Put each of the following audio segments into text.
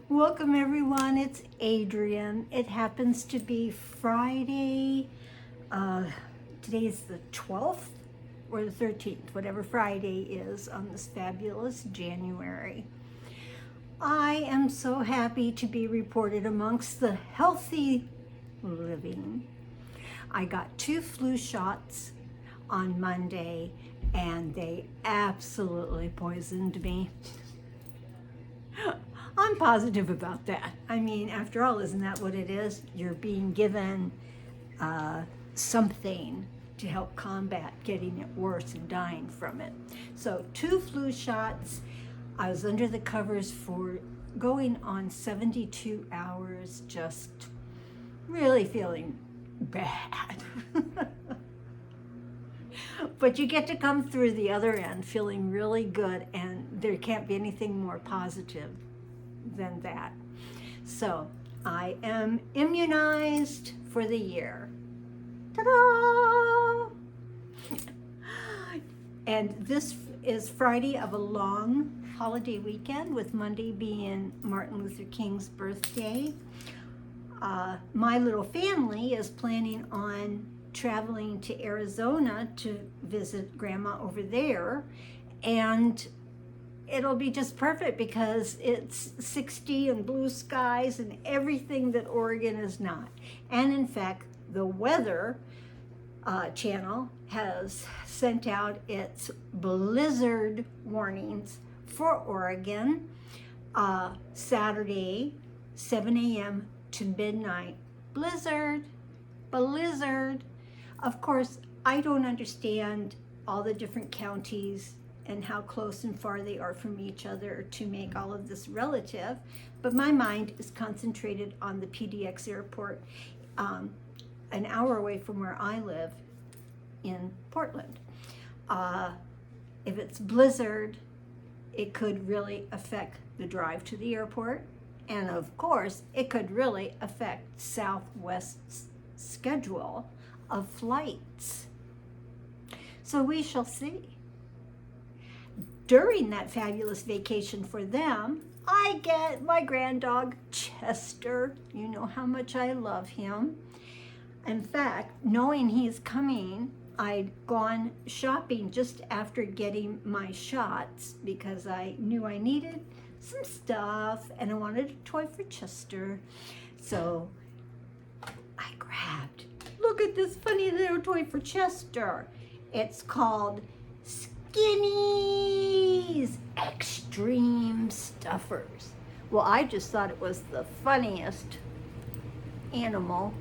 Welcome everyone, it's Adrian. It happens to be Friday. Today is the 12th or the 13th, whatever Friday is on this fabulous January. I am so happy to be reported amongst the healthy living. I got 2 flu shots on Monday and they absolutely poisoned me. I'm positive about that. I mean, after all, isn't that what it is? You're being given something to help combat getting it worse and dying from it. So 2 flu shots. I was under the covers for going on 72 hours, just really feeling bad. But you get to come through the other end feeling really good, and there can't be anything more positive than that. So I am immunized for the year. Ta-da! And this is Friday of a long holiday weekend, with Monday being Martin Luther King's birthday. My little family is planning on traveling to Arizona to visit Grandma over there, and it'll be just perfect because it's 60 and blue skies and everything that Oregon is not. And in fact, the weather channel has sent out its blizzard warnings for Oregon Saturday, 7 a.m. to midnight. Blizzard. Of course, I don't understand all the different counties and how close and far they are from each other to make all of this relative, but my mind is concentrated on the PDX airport, an hour away from where I live in Portland. If it's blizzard, it could really affect the drive to the airport, and of course, it could really affect Southwest's schedule of flights. So we shall see. During that fabulous vacation for them, I get my granddog Chester. You know how much I love him. In fact, knowing he's coming, I'd gone shopping just after getting my shots because I knew I needed some stuff and I wanted a toy for Chester. So I grabbed, look at this funny little toy for Chester. It's called Skinny's Extreme Stuffers. Well, I just thought it was the funniest animal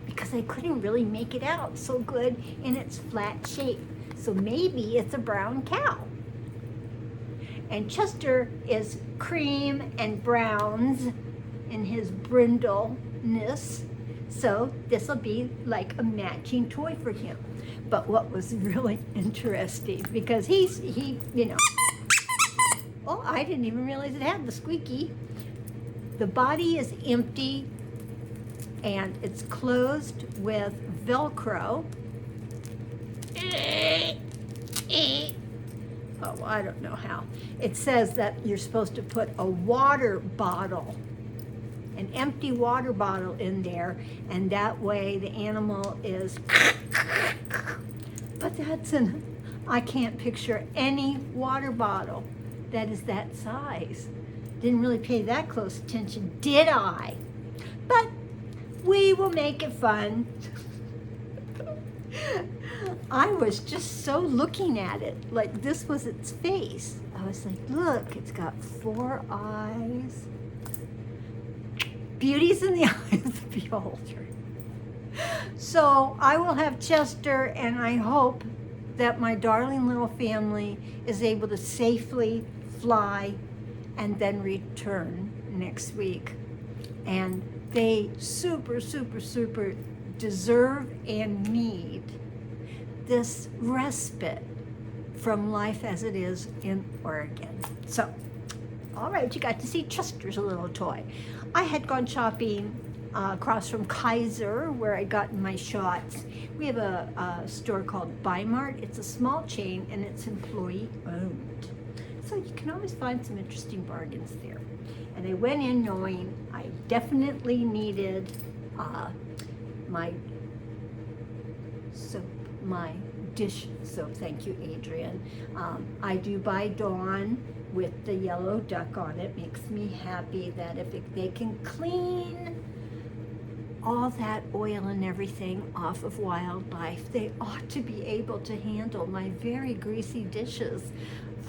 because I couldn't really make it out so good in its flat shape. So maybe it's a brown cow. And Chester is cream and browns in his brindleness. So this will be like a matching toy for him. But what was really interesting, because he, oh, I didn't even realize it had the squeaky. The body is empty and it's closed with Velcro. Oh, I don't know how. It says that you're supposed to put a water bottle, an empty water bottle in there, and that way the animal is, but I can't picture any water bottle that is that size. Didn't really pay that close attention, did I? But we will make it fun. I was just so looking at it, like this was its face. I was like, look, it's got 4 eyes. Beauty's in the eye of the beholder. So I will have Chester, and I hope that my darling little family is able to safely fly and then return next week. And they super deserve and need this respite from life as it is in Oregon. So, all right, you got to see Chester's little toy. I had gone shopping across from Kaiser, where I got my shots. We have a store called Bi-Mart. It's a small chain and it's employee owned. So you can always find some interesting bargains there. And I went in knowing I definitely needed my soap, my dish soap. Thank you, Adrian. I do buy Dawn with the yellow duck on it. Makes me happy that if they can clean all that oil and everything off of wildlife, they ought to be able to handle my very greasy dishes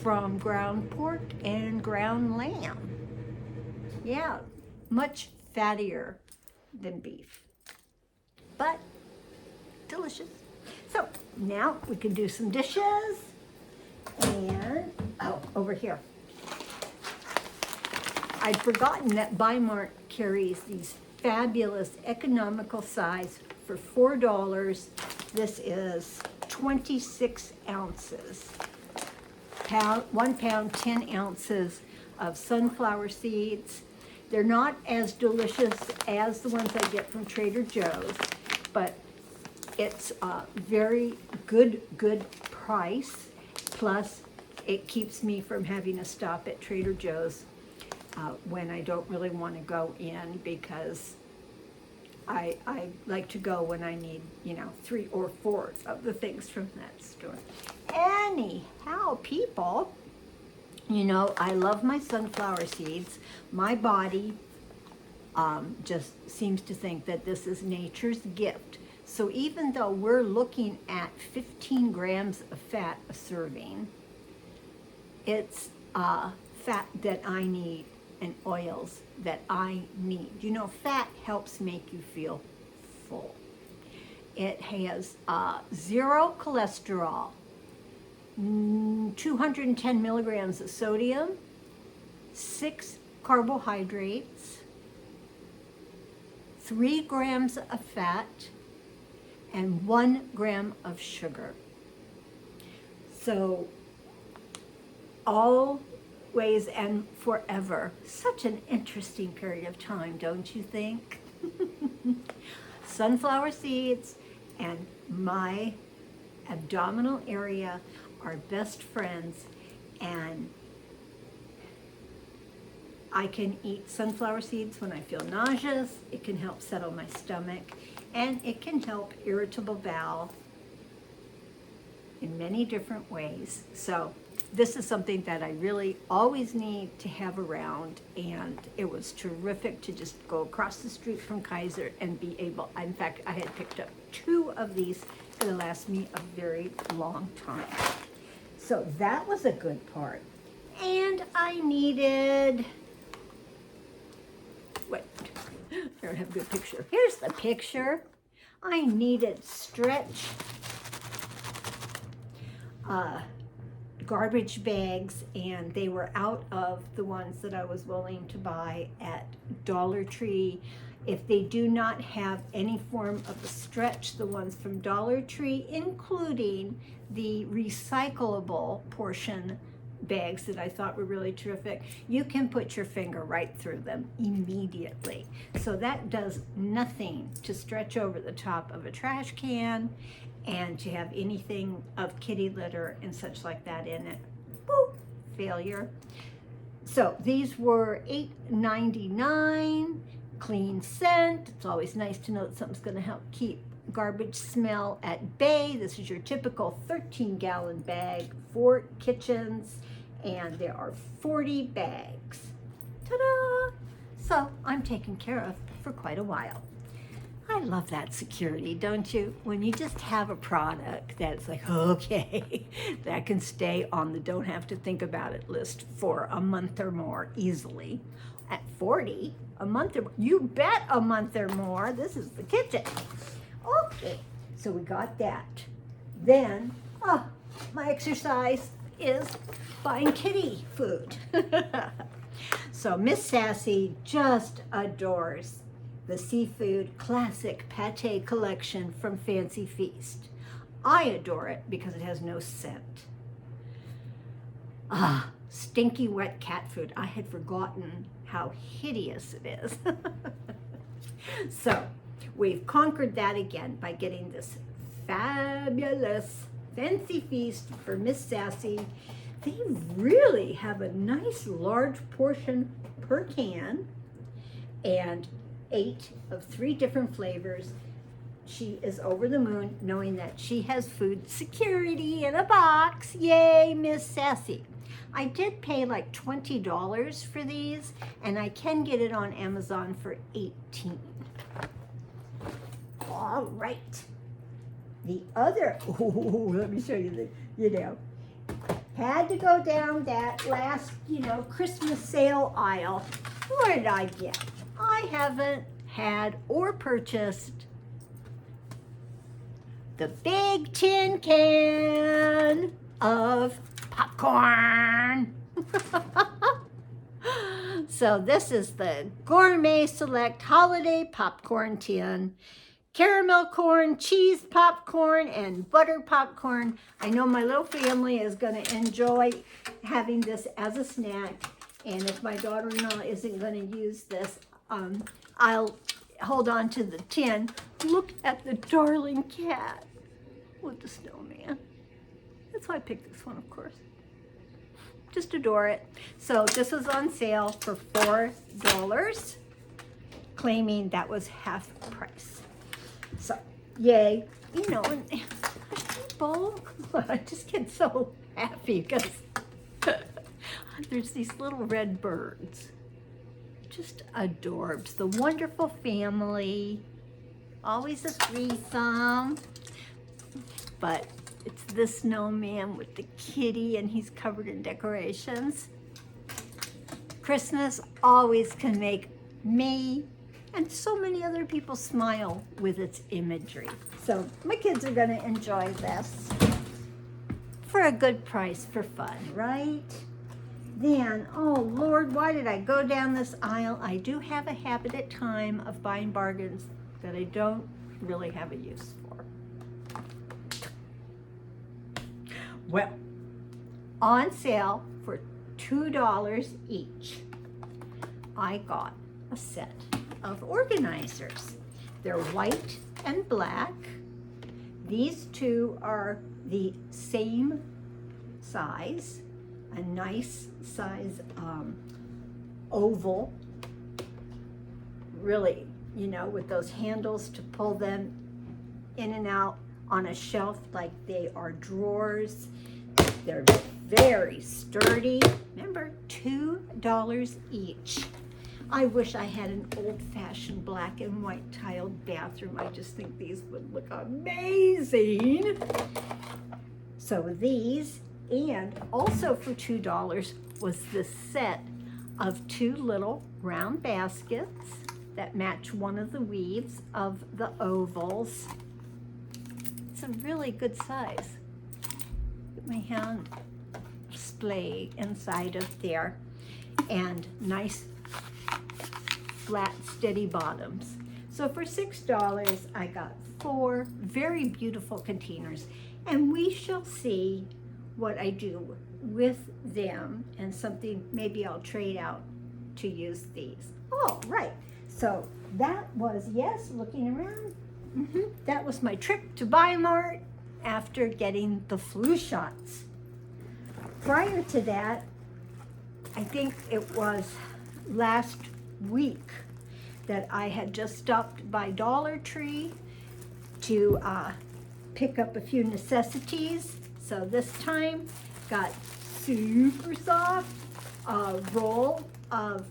from ground pork and ground lamb. Yeah, much fattier than beef, but delicious. So now we can do some dishes. And, oh, over here. I'd forgotten that Bimart carries these fabulous economical size for $4. This is 26 ounces. 1 pound, 10 ounces of sunflower seeds. They're not as delicious as the ones I get from Trader Joe's, but it's a very good price. Plus, it keeps me from having to stop at Trader Joe's when I don't really want to go in, because I like to go when I need, 3 or 4 of the things from that store. Anyhow, people, I love my sunflower seeds. My body just seems to think that this is nature's gift. So even though we're looking at 15 grams of fat a serving, it's fat that I need and oils that I need. Fat helps make you feel full. It has 0 cholesterol, 210 milligrams of sodium, 6 carbohydrates, 3 grams of fat, and 1 gram of sugar. So always and forever. Such an interesting period of time, don't you think? Sunflower seeds and my abdominal area are best friends, and I can eat sunflower seeds when I feel nauseous. It can help settle my stomach, and it can help irritable bowel in many different ways. So this is something that I really always need to have around, and it was terrific to just go across the street from Kaiser and be able, in fact, I had picked up 2 of these. It'll last me a very long time. So that was a good part. And I needed, wait, I don't have a good picture. Here's the picture. I needed stretch garbage bags, and they were out of the ones that I was willing to buy at Dollar Tree. If they do not have any form of a stretch, the ones from Dollar Tree, including the recyclable portion bags that I thought were really terrific, you can put your finger right through them immediately. So that does nothing to stretch over the top of a trash can and to have anything of kitty litter and such like that in it. Woo, failure. So these were $8.99, clean scent. It's always nice to know that something's going to help keep garbage smell at bay. This is your typical 13-gallon bag for kitchens, and there are 40 bags. Ta-da! So I'm taken care of for quite a while. I love that security, don't you? When you just have a product that's like, okay, that can stay on the don't have to think about it list for a month or more easily. At 40, a month or more, you bet a month or more. This is the kitchen. Okay, so we got that. Then, my exercise is buying kitty food. So Miss Sassy just adores the seafood classic pate collection from Fancy Feast. I adore it because it has no scent. Stinky wet cat food. I had forgotten how hideous it is. So we've conquered that again by getting this fabulous Fancy Feast for Miss Sassy they really have a nice large portion per can, and 8 of 3 different flavors. She is over the moon knowing that she has food security in a box. Yay, Miss Sassy. I did pay like $20 for these, and I can get it on Amazon for $18. All right. The other, let me show you had to go down that last, Christmas sale aisle. What did I get? I haven't had or purchased the big tin can of popcorn. So this is the Gourmet Select Holiday Popcorn Tin. Caramel corn, cheese popcorn, and butter popcorn. I know my little family is going to enjoy having this as a snack. And if my daughter-in-law isn't going to use this, I'll hold on to the tin. Look at the darling cat with the snowman. That's why I picked this one, of course. Just adore it. So this was on sale for $4, claiming that was half price. So, yay. And people, I just get so happy because there's these little red birds. Just adorbs. The wonderful family. Always a threesome. But it's this snowman with the kitty, and he's covered in decorations. Christmas always can make me and so many other people smile with its imagery. So my kids are gonna enjoy this for a good price for fun, right? Then, oh Lord, why did I go down this aisle? I do have a habit at time of buying bargains that I don't really have a use for. Well, on sale for $2 each, I got a set of organizers. They're white and black. These two are the same size, a nice size oval, really, with those handles to pull them in and out on a shelf like they are drawers. They're very sturdy. Remember, $2 each. I wish I had an old-fashioned black and white tiled bathroom. I just think these would look amazing. So these, and also for $2 was this set of 2 little round baskets that match one of the weaves of the ovals. It's a really good size. Put my hand display inside of there, and nice flat, steady bottoms. So for $6, I got 4 very beautiful containers, and we shall see what I do with them, and something maybe I'll trade out to use these. Oh, right. So that was, yes, looking around. That was my trip to Weimar after getting the flu shots. Prior to that, I think it was last week that I had just stopped by Dollar Tree to pick up a few necessities. So this time got super soft, a roll of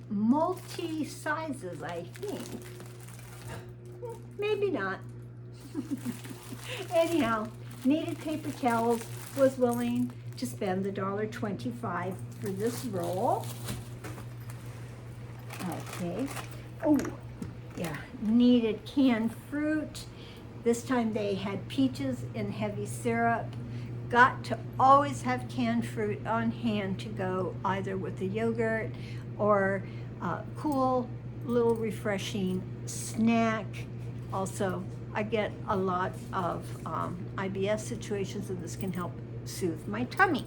multi-sizes, I think. Maybe not. Anyhow, needed paper towels, was willing to spend the $1.25 for this roll. Okay. Oh, yeah, needed canned fruit. This time they had peaches in heavy syrup. Got to always have canned fruit on hand to go either with the yogurt or cool, little refreshing snack. Also, I get a lot of IBS situations, and this can help soothe my tummy.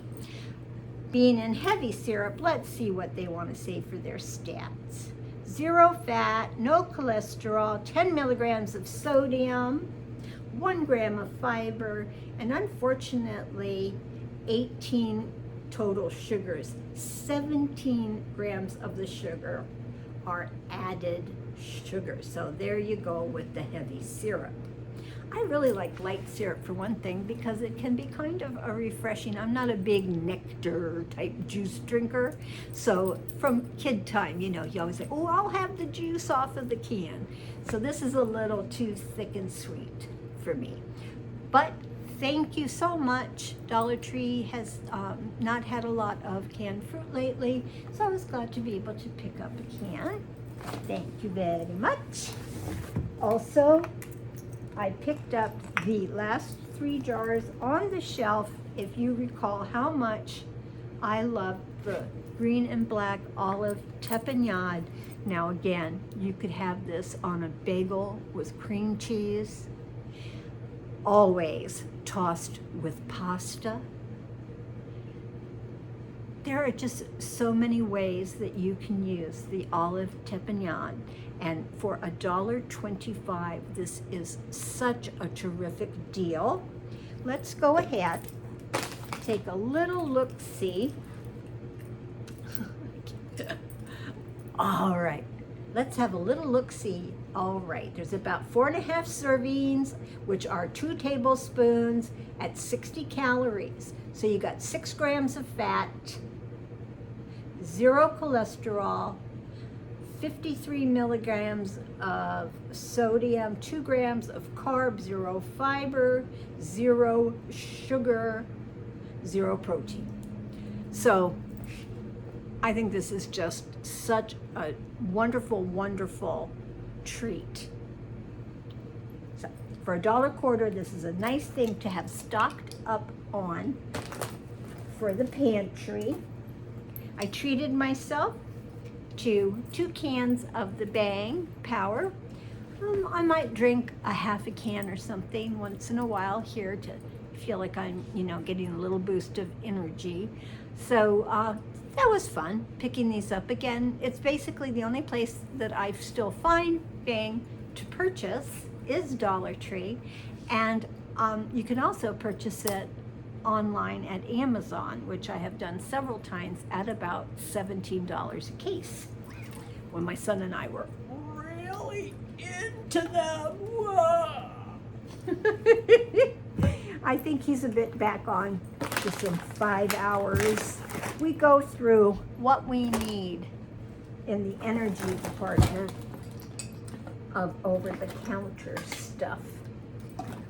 Being in heavy syrup, let's see what they want to say for their stats. 0 fat, no cholesterol, 10 milligrams of sodium, 1 gram of fiber, and unfortunately, 18 total sugars. 17 grams of the sugar are added sugar. So there you go with the heavy syrup. I really like light syrup for one thing because it can be kind of a refreshing. I'm not a big nectar type juice drinker. So from kid time, you know, you always say, oh, I'll have the juice off of the can. So this is a little too thick and sweet for me. But thank you so much. Dollar Tree has not had a lot of canned fruit lately, so I was glad to be able to pick up a can. Thank you very much. Also, I picked up the last 3 jars on the shelf. If you recall how much I love the green and black olive tapenade. Now again, you could have this on a bagel with cream cheese, always tossed with pasta. There are just so many ways that you can use the olive tapenade. And for $1.25, this is such a terrific deal. Let's go ahead, take a little look-see. All right, let's have a little look-see. All right, there's about 4.5 servings, which are 2 tablespoons at 60 calories. So you got 6 grams of fat, 0 cholesterol, 53 milligrams of sodium, 2 grams of carbs, 0 fiber, 0 sugar, 0 protein. So I think this is just such a wonderful, wonderful treat. So for $1.25, this is a nice thing to have stocked up on for the pantry. I treated myself to 2 cans of the Bang Power. I might drink a half a can or something once in a while here to feel like I'm, you know, getting a little boost of energy. So that was fun, picking these up again. It's basically the only place that I still find Bang to purchase is Dollar Tree. And you can also purchase it online at Amazon, which I have done several times at about $17 a case when my son and I were really into them. Whoa. I think he's a bit back on to some 5 hours. We go through what we need in the energy department of over-the-counter stuff.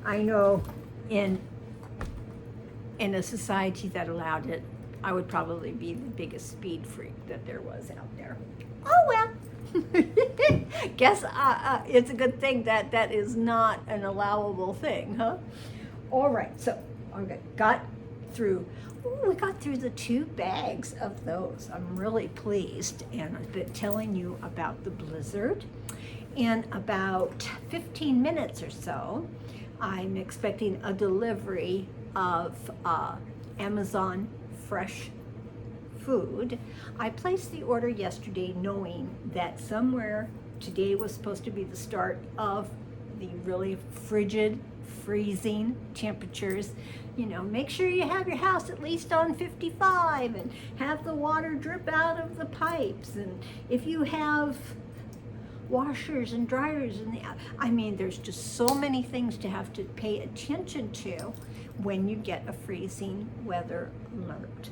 I know in a society that allowed it, I would probably be the biggest speed freak that there was out there. Oh well. Guess it's a good thing that that is not an allowable thing, huh? All right, so okay, got through. Ooh, we got through the 2 bags of those. I'm really pleased, and I've been telling you about the blizzard. In about 15 minutes or so, I'm expecting a delivery of Amazon fresh food. I placed the order yesterday knowing that somewhere today was supposed to be the start of the really frigid, freezing temperatures. You know, make sure you have your house at least on 55 and have the water drip out of the pipes. And if you have washers and dryers in the, I mean, there's just so many things to have to pay attention to when you get a freezing weather alert.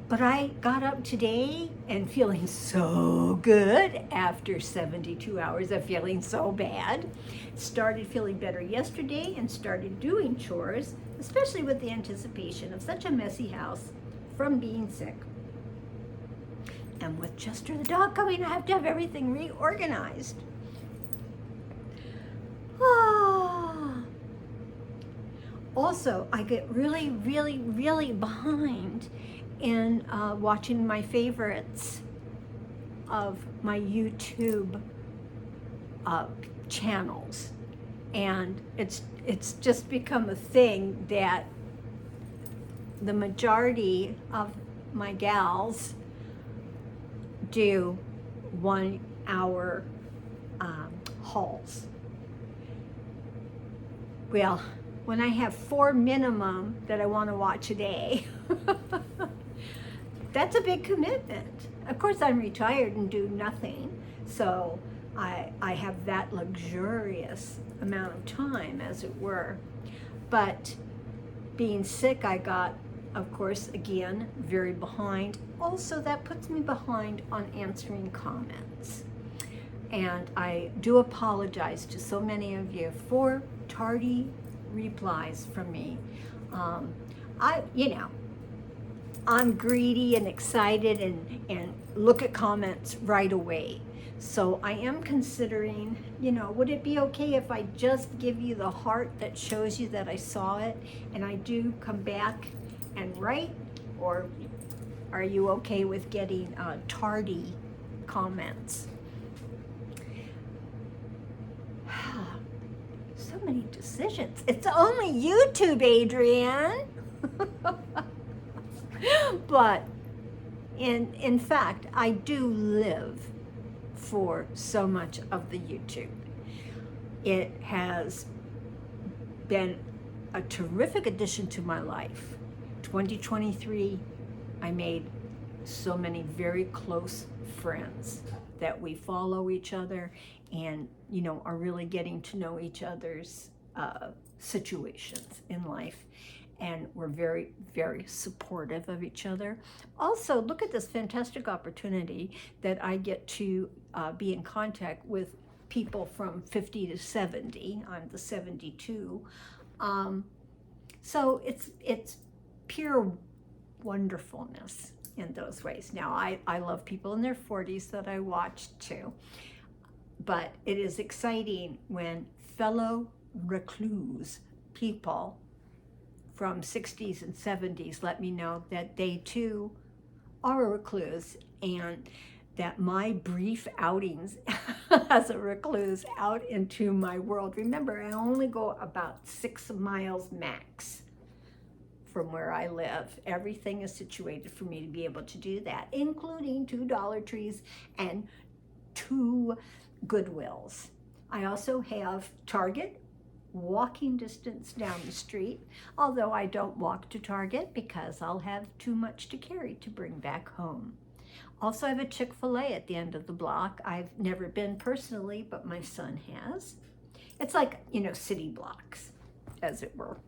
But I got up today and feeling so good after 72 hours of feeling so bad. Started feeling better yesterday and started doing chores, especially with the anticipation of such a messy house from being sick. And with Chester the dog coming, I have to have everything reorganized. Also, I get really, really, really behind in watching my favorites of my YouTube channels. And it's just become a thing that the majority of my gals do 1 hour hauls. Well, when I have 4 minimum that I want to watch a day. That's a big commitment. Of course, I'm retired and do nothing, so I have that luxurious amount of time, as it were. But being sick, I got, of course, again, very behind. Also, that puts me behind on answering comments. And I do apologize to so many of you for tardy replies from me. I'm greedy and excited and look at comments right away. So I am considering, would it be okay if I just give you the heart that shows you that I saw it and I do come back and write? Or are you okay with getting tardy comments? So many decisions. It's only YouTube, Adrienne. But in fact, I do live for so much of the YouTube. It has been a terrific addition to my life. 2023, I made so many very close friends that we follow each other and, are really getting to know each other's situations in life. And we're very, very supportive of each other. Also, look at this fantastic opportunity that I get to be in contact with people from 50 to 70. I'm the 72. So it's pure wonderfulness in those ways. Now, I love people in their 40s that I watch too. But it is exciting when fellow recluse people from 60s and 70s let me know that they too are a recluse, and that my brief outings as a recluse out into my world, remember, I only go about 6 miles max from where I live. Everything is situated for me to be able to do that, including 2 Dollar Trees and 2 Goodwills. I also have Target walking distance down the street, although I don't walk to Target because I'll have too much to carry to bring back home. Also, I have a Chick-fil-A at the end of the block. I've never been personally, but my son has. It's like, city blocks, as it were.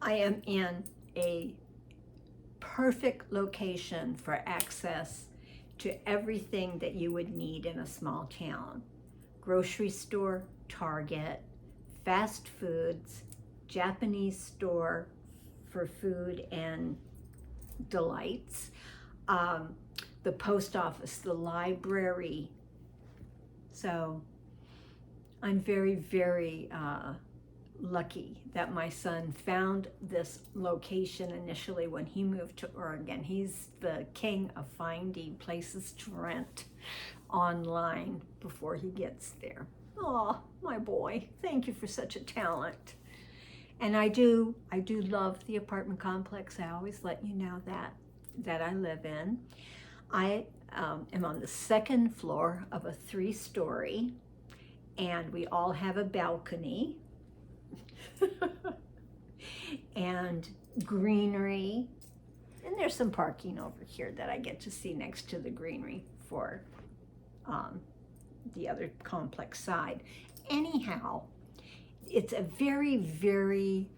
I am in a perfect location for access to everything that you would need in a small town. Grocery store, Target, fast foods, Japanese store for food and delights, the post office, the library. So I'm very, very lucky that my son found this location initially when he moved to Oregon. He's the king of finding places to rent online before he gets there. Oh, my boy, thank you for such a talent. And I do love the apartment complex. I always let you know that I live in. I am on the 2nd floor of a 3-story, and we all have a balcony and greenery. And there's some parking over here that I get to see next to the greenery for the other complex side. Anyhow, it's a very, very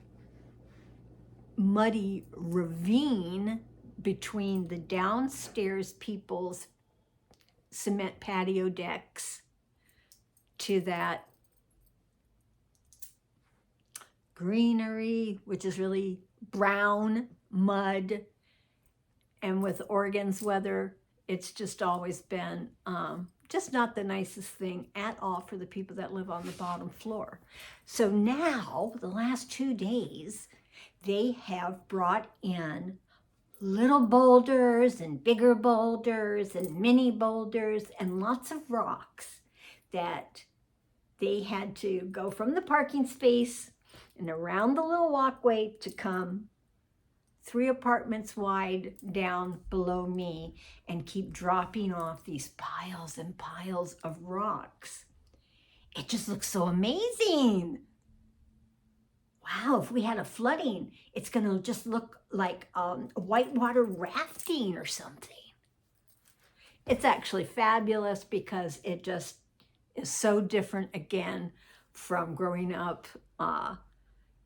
muddy ravine between the downstairs people's cement patio decks to that greenery, which is really brown mud. And with Oregon's weather, it's just always been just not the nicest thing at all for the people that live on the bottom floor. So now, the last 2 days, they have brought in little boulders and bigger boulders and mini boulders and lots of rocks that they had to go from the parking space and around the little walkway to come 3 apartments wide down below me and keep dropping off these piles and piles of rocks. It just looks so amazing. wow, if we had a flooding, it's going to just look like whitewater rafting or something. It's actually fabulous because it just is so different again from growing up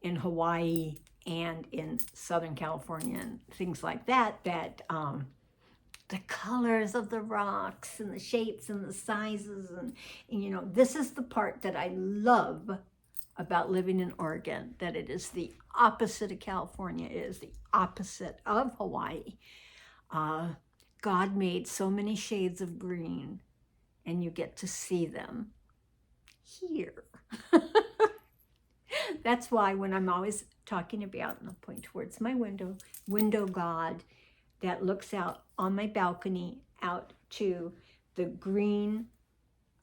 in Hawaii and in Southern California and things like that, the colors of the rocks and the shapes and the sizes and you know, this is the part that I love about living in Oregon, that it is the opposite of California. It is the opposite of Hawaii. God made so many shades of green, and you get to see them here. That's why when I'm always talking about, and I'll point towards my window God that looks out on my balcony out to the green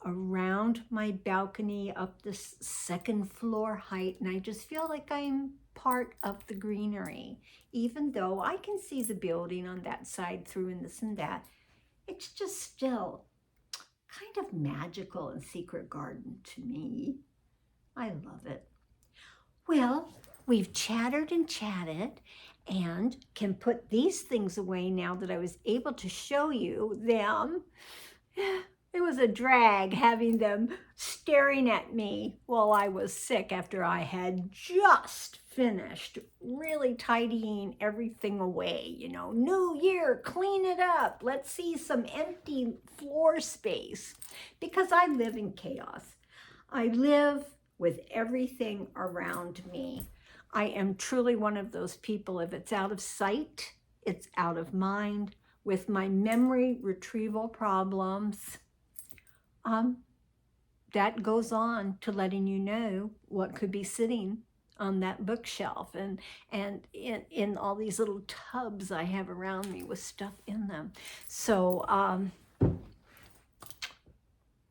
around my balcony up this second floor height, and I just feel like I'm part of the greenery. Even though I can see the building on that side through and this and that, it's just still kind of magical and secret garden to me. I love it. Well, we've chattered and chatted and can put these things away now that I was able to show you them. It was a drag having them staring at me while I was sick after I had just finished really tidying everything away. You know, new year, clean it up. Let's see some empty floor space because I live in chaos. I live with everything around me. I am truly one of those people, if it's out of sight, it's out of mind. With my memory retrieval problems, that goes on to letting you know what could be sitting on that bookshelf and in all these little tubs I have around me with stuff in them. So where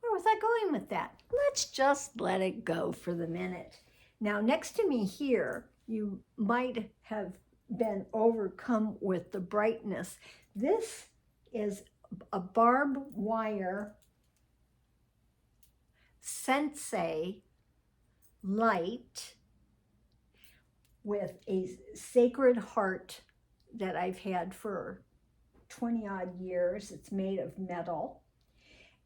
was I going with that? Let's just let it go for the minute. Now next to me here, you might have been overcome with the brightness. This is a barbed wire Sensei light with a sacred heart that I've had for 20 odd years. It's made of metal.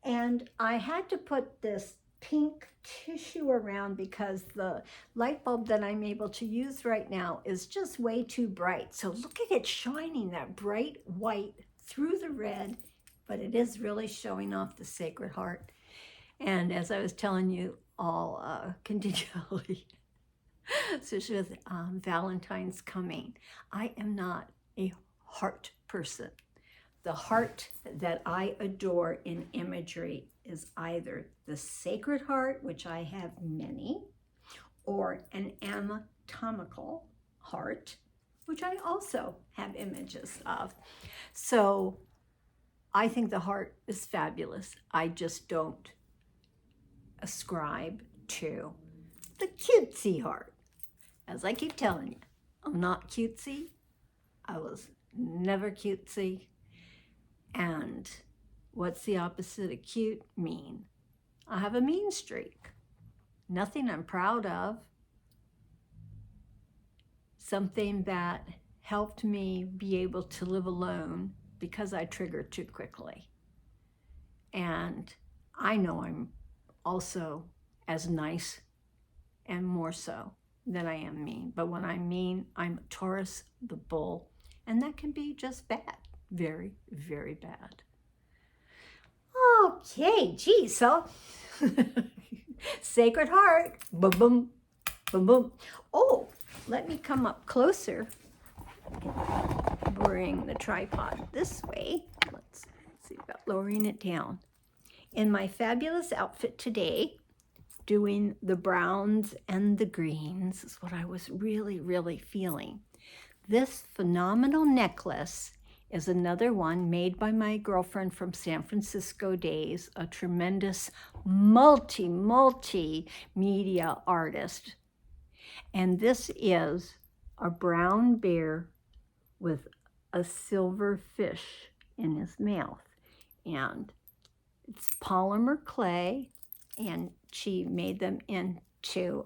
And I had to put this pink tissue around because the light bulb that I'm able to use right now is just way too bright. So look at it shining that bright white through the red, but it is really showing off the Sacred Heart. And as I was telling you all continually, especially with Valentine's coming, I am not a heart person. The heart that I adore in imagery is either the Sacred Heart, which I have many, or an anatomical heart, which I also have images of. So I think the heart is fabulous. I just don't ascribe to the cutesy heart. As I keep telling you, I'm not cutesy. I was never cutesy. And what's the opposite of cute? Mean. I have a mean streak. Nothing I'm proud of. Something that helped me be able to live alone because I triggered too quickly. And I know I'm also as nice and more so than I am mean. But when I'm mean, I'm Taurus the bull. And that can be just bad. Very, very bad. Okay, geez, so Sacred Heart, boom, boom, boom, boom. Oh, let me come up closer. Bring the tripod this way. Let's see about lowering it down. In my fabulous outfit today, doing the browns and the greens is what I was really, really feeling. This phenomenal necklace is another one made by my girlfriend from San Francisco days, a tremendous multi-media artist. And this is a brown bear with a silver fish in his mouth. And it's polymer clay, and she made them into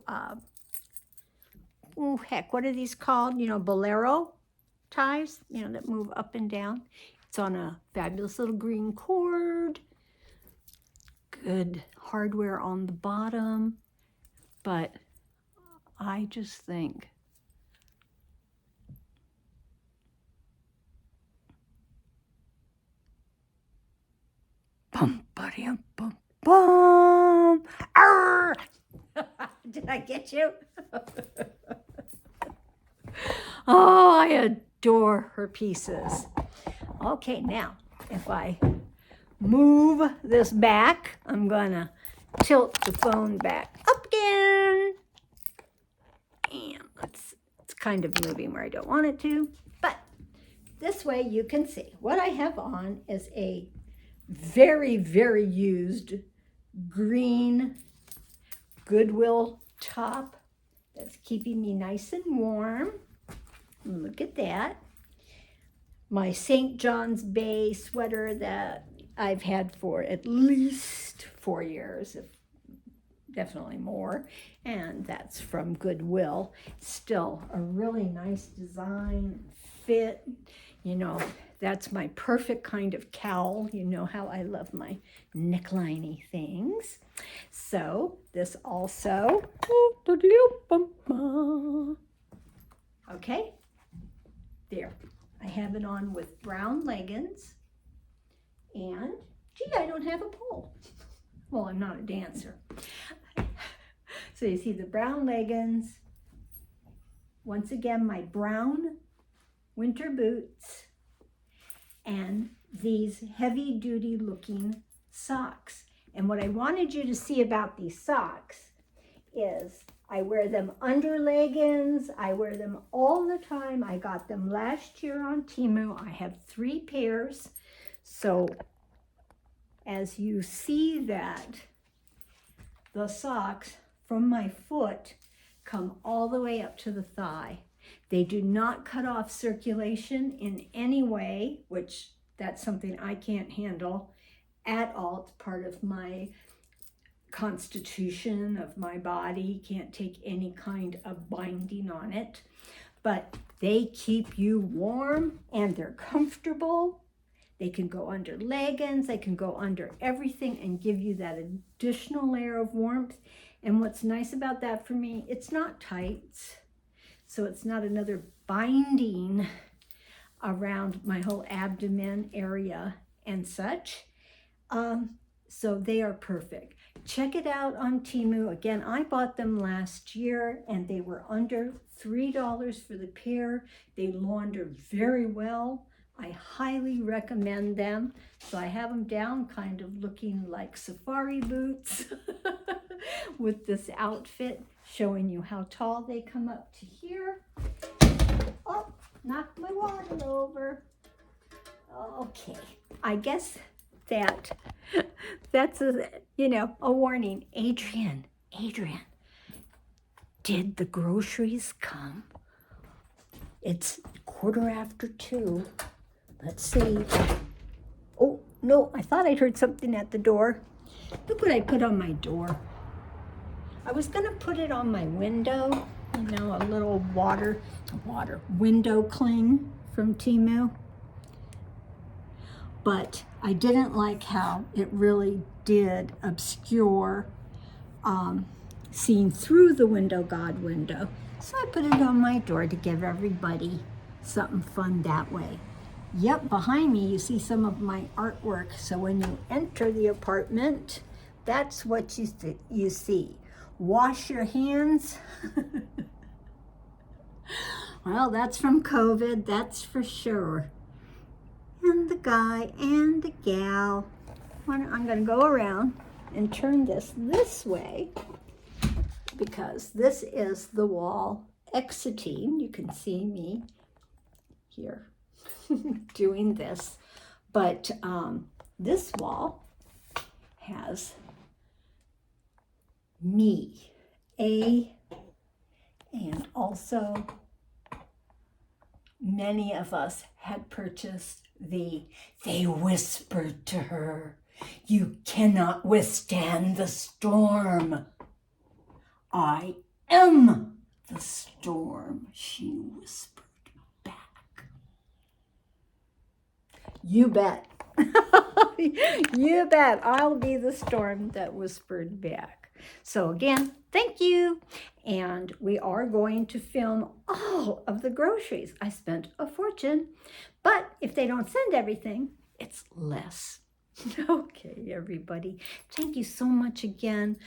oh heck, what are these called? You know, bolero ties, you know, that move up and down. It's on a fabulous little green cord. Good hardware on the bottom, but I just think bum bum bum bum. Arr! Did I get you? Oh, I adore her pieces. Okay, now if I move this back, I'm gonna tilt the phone back up again. And it's kind of moving where I don't want it to, but this way you can see. What I have on is a very, very used green Goodwill top that's keeping me nice and warm. Look at that. My St. John's Bay sweater that I've had for at least 4 years, if definitely more, and that's from Goodwill. Still a really nice design, fit, you know, that's my perfect kind of cowl. You know how I love my neckliney things. So this also, okay, there. I have it on with brown leggings, and gee, I don't have a pole. Well, I'm not a dancer. So you see the brown leggings, once again my brown winter boots, and these heavy duty looking socks. And what I wanted you to see about these socks is I wear them under leggings. I wear them all the time. I got them last year on Temu. I have 3 pairs. So as you see that, the socks from my foot come all the way up to the thigh. They do not cut off circulation in any way, which that's something I can't handle at all. It's part of my constitution of my body. Can't take any kind of binding on it. But they keep you warm and they're comfortable. They can go under leggings, they can go under everything and give you that additional layer of warmth. And what's nice about that for me, it's not tights. So it's not another binding around my whole abdomen area and such. So they are perfect. Check it out on Temu. Again, I bought them last year and they were under $3 for the pair. They launder very well. I highly recommend them. So I have them down kind of looking like safari boots with this outfit, showing you how tall they come up to here. Oh, knocked my water over. Okay, I guess that's a warning. Adrian, did the groceries come? It's 2:15. Let's see. Oh, no, I thought I'd heard something at the door. Look what I put on my door. I was gonna put it on my window, a little window cling from Temu. But I didn't like how it really did obscure seeing through the window window. So I put it on my door to give everybody something fun that way. Yep, behind me you see some of my artwork. So when you enter the apartment, that's what you see. Wash your hands. Well, that's from COVID, that's for sure. And the guy and the gal. I'm going to go around and turn this way because this is the wall exiting. You can see me here doing this. But this wall has me, and also many of us had purchased they whispered to her, "You cannot withstand the storm." I am the storm, she whispered back. You bet. You bet. I'll be the storm that whispered back. So again, thank you. And we are going to film all of the groceries. I spent a fortune, but if they don't send everything, it's less. Okay, everybody. Thank you so much again.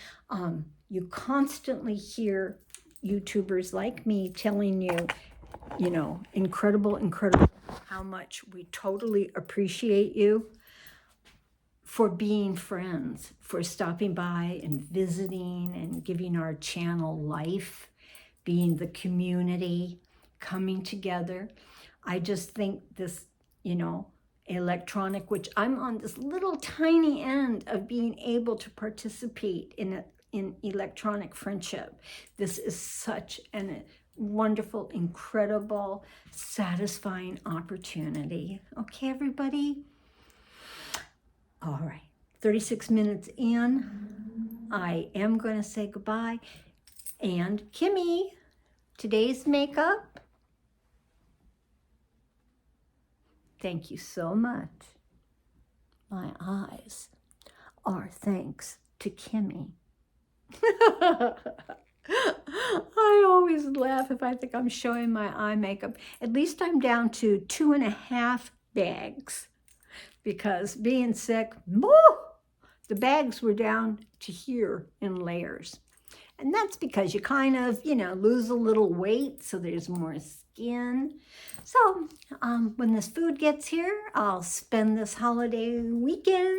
You constantly hear YouTubers like me telling you, incredible, how much we totally appreciate you for being friends, for stopping by and visiting and giving our channel life, being the community, coming together. I just think this, electronic, which I'm on this little tiny end of being able to participate in electronic friendship. This is such a wonderful, incredible, satisfying opportunity. Okay, everybody? All right, 36 minutes in, I am going to say goodbye. And Kimmy, today's makeup, thank you so much. My eyes are thanks to Kimmy. I always laugh if I think I'm showing my eye makeup. At least I'm down to 2.5 bags. Because being sick, the bags were down to here in layers. And that's because you kind of, lose a little weight, so there's more skin. So when this food gets here, I'll spend this holiday weekend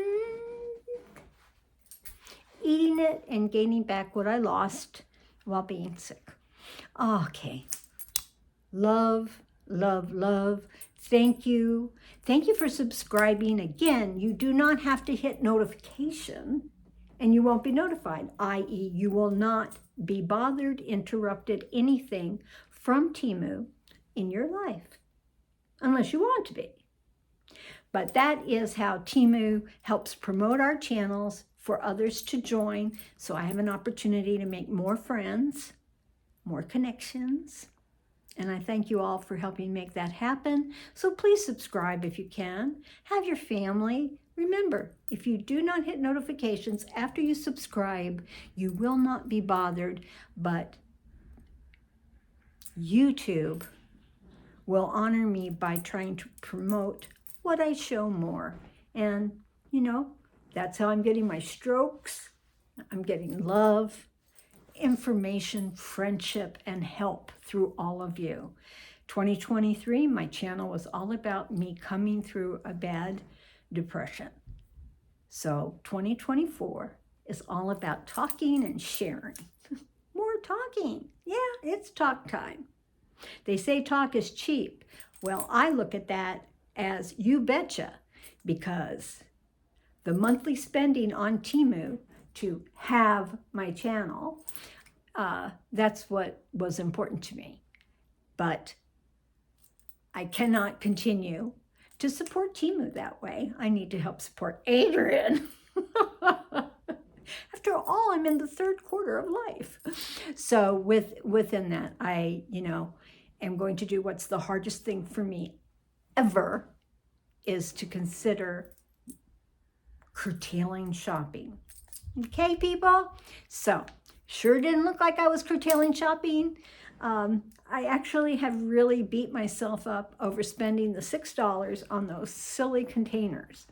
eating it and gaining back what I lost while being sick. Okay. Love, love, love. Thank you. Thank you for subscribing. Again, you do not have to hit notification and you won't be notified, i.e. you will not be bothered, interrupted, anything from Temu in your life, unless you want to be. But that is how Temu helps promote our channels for others to join. So I have an opportunity to make more friends, more connections. And I thank you all for helping make that happen. So please subscribe if you can. Have your family. Remember, if you do not hit notifications after you subscribe, you will not be bothered, but YouTube will honor me by trying to promote what I show more. And, that's how I'm getting my strokes. I'm getting love, information, friendship, and help through all of you. 2023, my channel was all about me coming through a bad depression. So 2024 is all about talking and sharing. More talking. Yeah, it's talk time. They say talk is cheap. Well, I look at that as you betcha, because the monthly spending on Temu to have my channel, that's what was important to me. But I cannot continue to support Temu that way. I need to help support Adrian. After all, I'm in the 3rd quarter of life. So within that, I, am going to do what's the hardest thing for me ever, is to consider curtailing shopping. Okay, people? So, sure didn't look like I was curtailing shopping. I actually have really beat myself up over spending the $6 on those silly containers.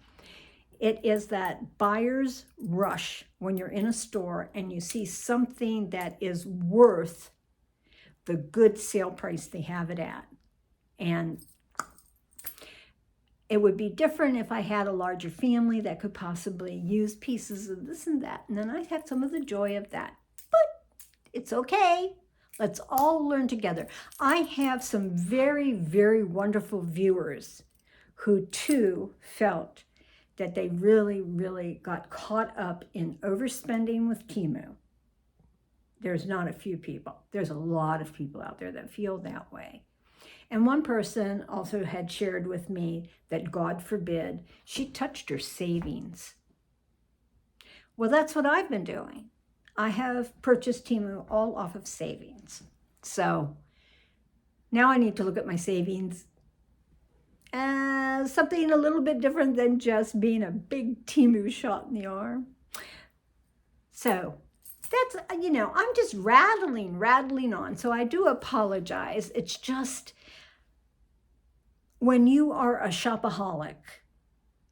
It is that buyer's rush when you're in a store and you see something that is worth the good sale price they have it at. And it would be different if I had a larger family that could possibly use pieces of this and that. And then I'd have some of the joy of that. But it's okay. Let's all learn together. I have some very, very wonderful viewers who too felt that they really, really got caught up in overspending with Temu. There's not a few people. There's a lot of people out there that feel that way. And one person also had shared with me that, God forbid, she touched her savings. Well, that's what I've been doing. I have purchased Temu all off of savings. So now I need to look at my savings as something a little bit different than just being a big Temu shot in the arm. So that's, you know, I'm just rattling on. So I do apologize. It's just when you are a shopaholic,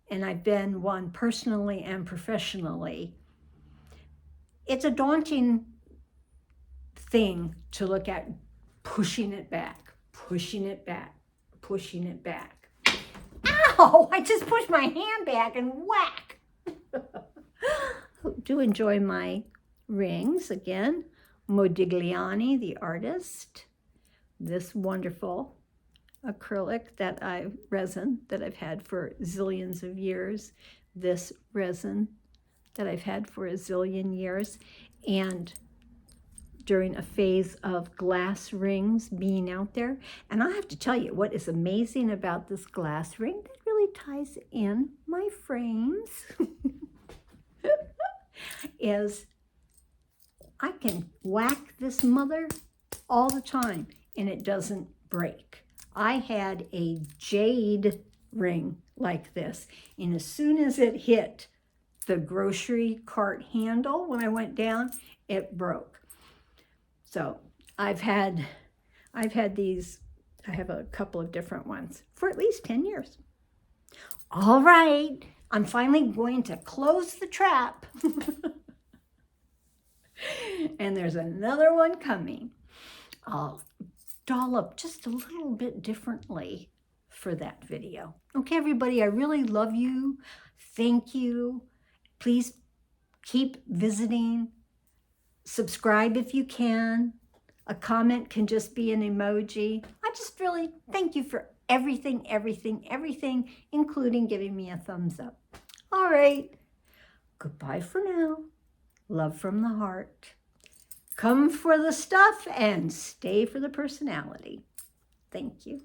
and I've been one personally and professionally, it's a daunting thing to look at pushing it back, pushing it back, pushing it back. Ow! I just pushed my hand back and whack. Do enjoy my rings again. Modigliani, the artist. This wonderful acrylic resin that I've had for zillions of years. This resin that I've had for a zillion years. And during a phase of glass rings being out there. And I have to tell you, what is amazing about this glass ring that really ties in my frames is I can whack this mother all the time and it doesn't break. I had a jade ring like this, and as soon as it hit the grocery cart handle when I went down, it broke. So I've had these, I have a couple of different ones for at least 10 years. All right, I'm finally going to close the trap. And there's another one coming. I'll doll up just a little bit differently for that video. Okay, everybody, I really love you. Thank you. Please keep visiting. Subscribe if you can. A comment can just be an emoji. I just really thank you for everything, including giving me a thumbs up. All right, goodbye for now. Love from the heart. Come for the stuff and stay for the personality. Thank you.